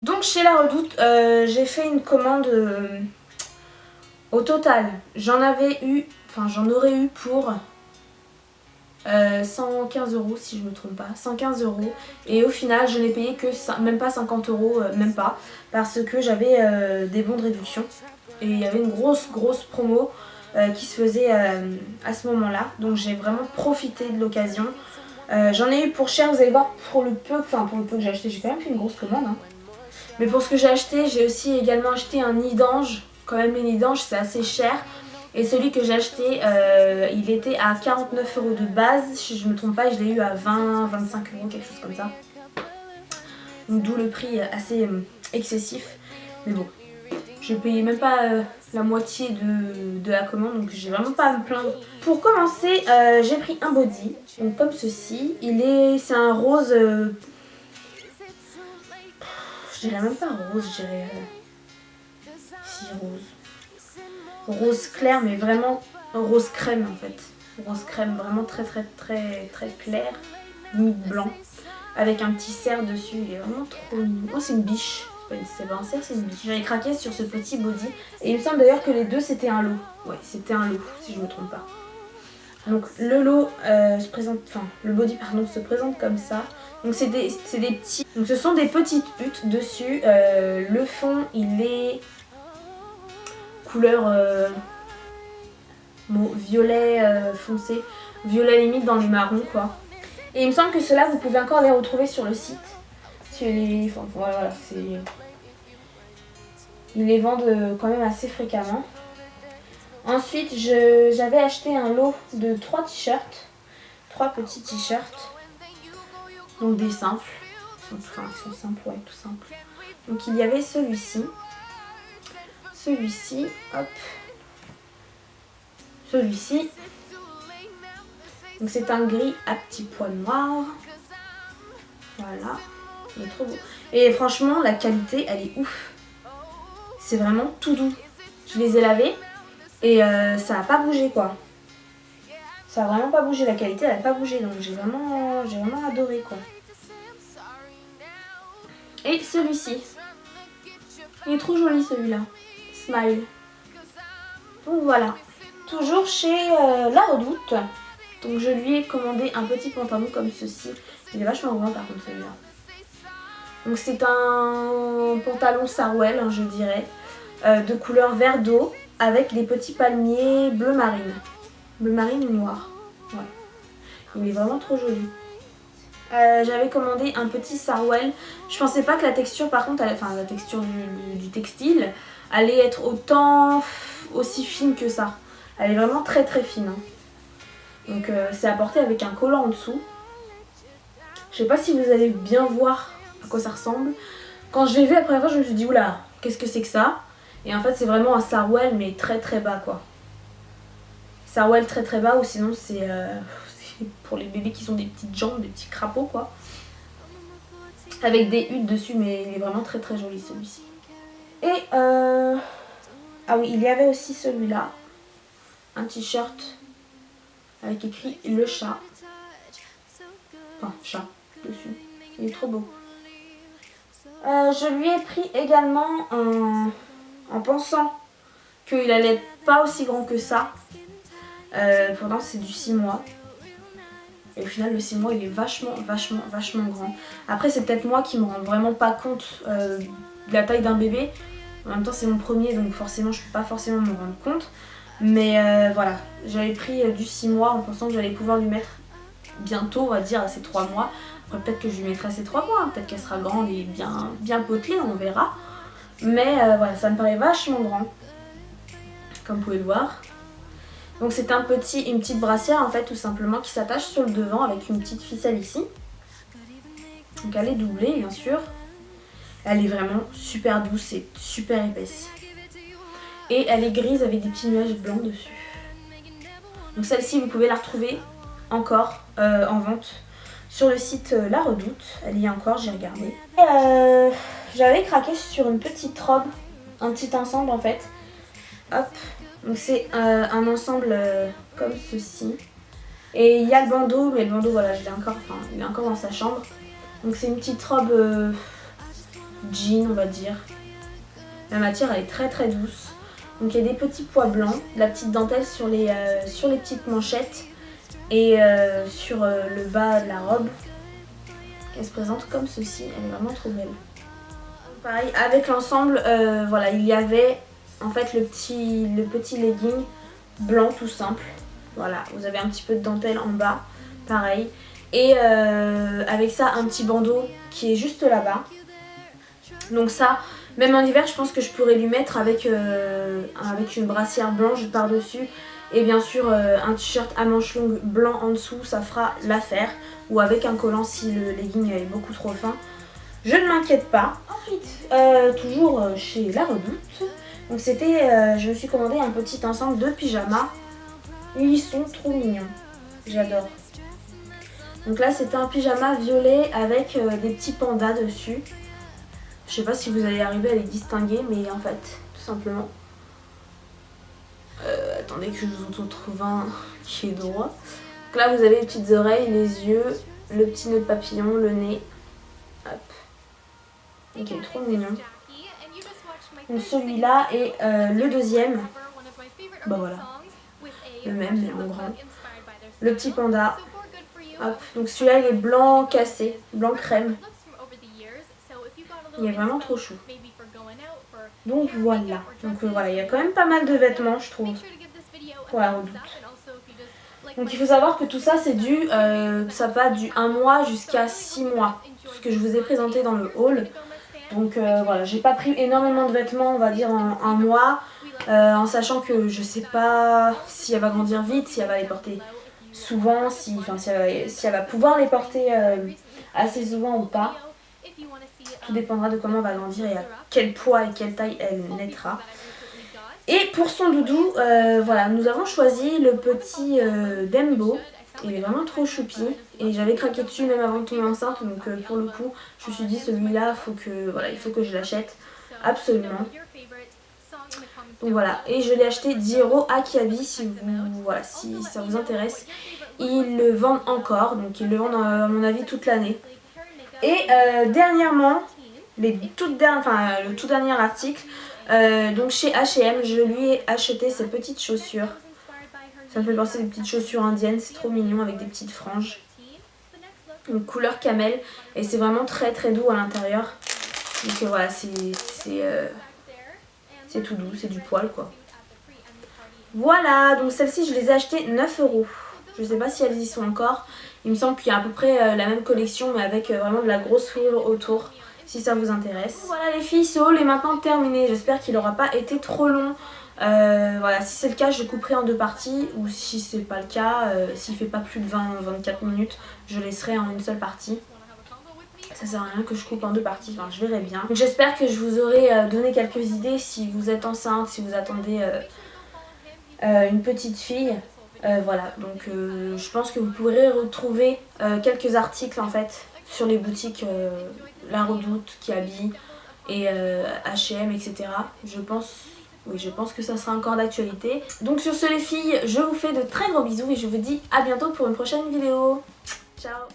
Donc chez La Redoute, j'ai fait une commande au total. J'en aurais eu pour 115 € si je me trompe pas, 115 €. Et au final, je n'ai payé que même pas 50 €, même pas, parce que j'avais des bons de réduction. Et il y avait une grosse promo qui se faisait à ce moment-là. Donc j'ai vraiment profité de l'occasion. J'en ai eu pour cher, vous allez voir, pour le peu que j'ai acheté, j'ai quand même fait une grosse commande. Hein. Mais pour ce que j'ai acheté, j'ai aussi également acheté un nid d'ange. Quand même, les nids d'ange, c'est assez cher. Et celui que j'ai acheté, il était à 49 € de base. Si je ne me trompe pas, je l'ai eu à 20-25 €, quelque chose comme ça. D'où le prix assez excessif. Mais bon, j'ai payé même pas la moitié de la commande, donc j'ai vraiment pas à me plaindre. Pour commencer, j'ai pris un body, donc comme ceci. C'est un rose... je dirais même pas rose, je dirais... si, rose. Rose clair, mais vraiment rose crème en fait. Rose crème, vraiment très clair, limite blanc. Avec un petit cerf dessus, il est vraiment trop mignon. Oh, c'est une biche. C'est pas un cerf, c'est une biche. J'avais craqué sur ce petit body. Et il me semble d'ailleurs que les deux c'était un lot. Ouais, c'était un lot, si je me trompe pas. Donc le lot le body pardon, se présente comme ça. Donc c'est des petits. Donc ce sont des petites huttes dessus. Le fond il est couleur violet foncé, violet limite dans les marrons quoi. Et il me semble que ceux-là vous pouvez encore les retrouver sur le site. Voilà, ils les vendent quand même assez fréquemment. Ensuite, j'avais acheté un lot de 3 t-shirts. 3 petits t-shirts. Donc des simples. Ils sont simples, ouais, tout simple. Donc il y avait celui-ci. Celui-ci, hop. Celui-ci. Donc c'est un gris à petits pois noirs. Voilà. Il est trop beau. Et franchement, la qualité, elle est ouf. C'est vraiment tout doux. Je les ai lavés. Et ça n'a pas bougé quoi. Ça a vraiment pas bougé, la qualité elle a pas bougé, donc j'ai vraiment adoré quoi. Et celui-ci. Il est trop joli celui-là. Smile. Donc voilà. Toujours chez La Redoute. Donc je lui ai commandé un petit pantalon comme ceci. Il est vachement grand par contre celui-là. Donc c'est un pantalon Sarwell, hein, je dirais. De couleur vert d'eau. Avec des petits palmiers bleu marine. Bleu marine ou noir. Ouais. Il est vraiment trop joli. J'avais commandé un petit Sarwell. Je pensais pas que la texture par contre, la texture du textile allait être aussi fine que ça. Elle est vraiment très fine. Hein. Donc c'est apporté avec un collant en dessous. Je sais pas si vous allez bien voir à quoi ça ressemble. Quand je l'ai vu la première fois, je me suis dit oula, qu'est-ce que c'est que ça? Et en fait c'est vraiment un Sarwell mais très bas quoi. Sarwell très bas ou sinon c'est pour les bébés qui ont des petites jambes, des petits crapauds quoi. Avec des huttes dessus mais il est vraiment très joli celui-ci. Et ah oui, il y avait aussi celui-là. Un t-shirt avec écrit le chat. Enfin, chat dessus. Il est trop beau. Je lui ai pris également en pensant qu'il allait être pas aussi grand que ça. Pourtant c'est du 6 mois. Et au final le 6 mois il est vachement grand. Après c'est peut-être moi qui me rends vraiment pas compte de la taille d'un bébé. En même temps c'est mon premier donc forcément je peux pas forcément me rendre compte. Mais voilà, j'avais pris du 6 mois en pensant que j'allais pouvoir lui mettre bientôt, on va dire, à ses 3 mois. Après peut-être que je lui mettrai à ses 3 mois, hein. Peut-être qu'elle sera grande et bien potelée, on verra. Mais voilà, ça me paraît vachement grand, comme vous pouvez le voir. Donc c'est une petite brassière en fait tout simplement qui s'attache sur le devant avec une petite ficelle ici. Donc elle est doublée bien sûr. Elle est vraiment super douce et super épaisse. Et elle est grise avec des petits nuages blancs dessus. Donc celle-ci vous pouvez la retrouver encore en vente sur le site La Redoute. Elle y est encore, j'ai regardé. J'avais craqué sur une petite robe, un petit ensemble en fait. Hop. Donc c'est un ensemble comme ceci. Et il y a le bandeau, mais le bandeau voilà, il est encore dans sa chambre. Donc c'est une petite robe jean on va dire. La matière elle est très très douce. Donc il y a des petits pois blancs, de la petite dentelle sur les petites manchettes et sur le bas de la robe. Elle se présente comme ceci, elle est vraiment trop belle. Pareil avec l'ensemble, voilà, il y avait en fait le petit legging blanc tout simple. Voilà, vous avez un petit peu de dentelle en bas, pareil. Et avec ça un petit bandeau qui est juste là-bas. Donc ça, même en hiver je pense que je pourrais lui mettre avec une brassière blanche par-dessus. Et bien sûr un t-shirt à manches longues blanc en dessous, ça fera l'affaire. Ou avec un collant si le legging est beaucoup trop fin. Je ne m'inquiète pas. Ensuite, toujours chez La Redoute. Donc c'était, je me suis commandé un petit ensemble de pyjamas. Ils sont trop mignons. J'adore. Donc là c'était un pyjama violet avec des petits pandas dessus. Je sais pas si vous allez arriver à les distinguer, mais en fait, tout simplement. Attendez que je vous en trouve un qui est droit. Donc là vous avez les petites oreilles, les yeux, le petit nœud de papillon, le nez. Hop. Ok, trop mignon. Donc celui-là et le deuxième. Bah voilà. Le même mais en grand. Le petit panda. Hop. Donc celui-là il est blanc cassé, blanc crème. Il est vraiment trop chou. Donc voilà. Donc voilà, il y a quand même pas mal de vêtements je trouve. Pour La Redoute. Donc il faut savoir que tout ça c'est ça va du 1 mois jusqu'à 6 mois. Tout ce que je vous ai présenté dans le haul. Donc voilà, j'ai pas pris énormément de vêtements on va dire en 1 mois. En sachant que je sais pas si elle va grandir vite, si elle va les porter souvent, si elle va pouvoir les porter assez souvent ou pas. Tout dépendra de comment elle va grandir et à quel poids et quelle taille elle naîtra. Et pour son doudou, voilà, nous avons choisi le petit Dembo. Il est vraiment trop choupi et j'avais craqué dessus même avant de tomber enceinte. Donc pour le coup, je me suis dit celui-là, il faut que je l'achète absolument. Donc voilà, et je l'ai acheté 10 € à Kiabi si ça vous intéresse. Ils le vendent encore, donc ils le vendent à mon avis toute l'année. Et dernièrement, le tout dernier article, donc chez H&M, je lui ai acheté ces petites chaussures. Ça me fait penser à des petites chaussures indiennes, c'est trop mignon avec des petites franges. Donc couleur camel et c'est vraiment très très doux à l'intérieur. Donc voilà, c'est tout doux, c'est du poil quoi. Voilà, donc celles-ci je les ai achetées 9 €. Je sais pas si elles y sont encore. Il me semble qu'il y a à peu près la même collection mais avec vraiment de la grosse fourrure autour. Si ça vous intéresse. Voilà les filles, ce haul est maintenant terminé. J'espère qu'il n'aura pas été trop long. Voilà, si c'est le cas je couperai en 2 parties. Ou si c'est pas le cas, s'il fait pas plus de 20-24 minutes, je laisserai en une seule partie. Ça sert à rien que je coupe en 2 parties, enfin je verrai bien. J'espère que je vous aurai donné quelques idées si vous êtes enceinte, si vous attendez une petite fille. Voilà, donc je pense que vous pourrez retrouver quelques articles en fait sur les boutiques La Redoute, Kiabi et H&M, etc. Je pense que ça sera encore d'actualité. Donc sur ce les filles, je vous fais de très gros bisous et je vous dis à bientôt pour une prochaine vidéo. Ciao!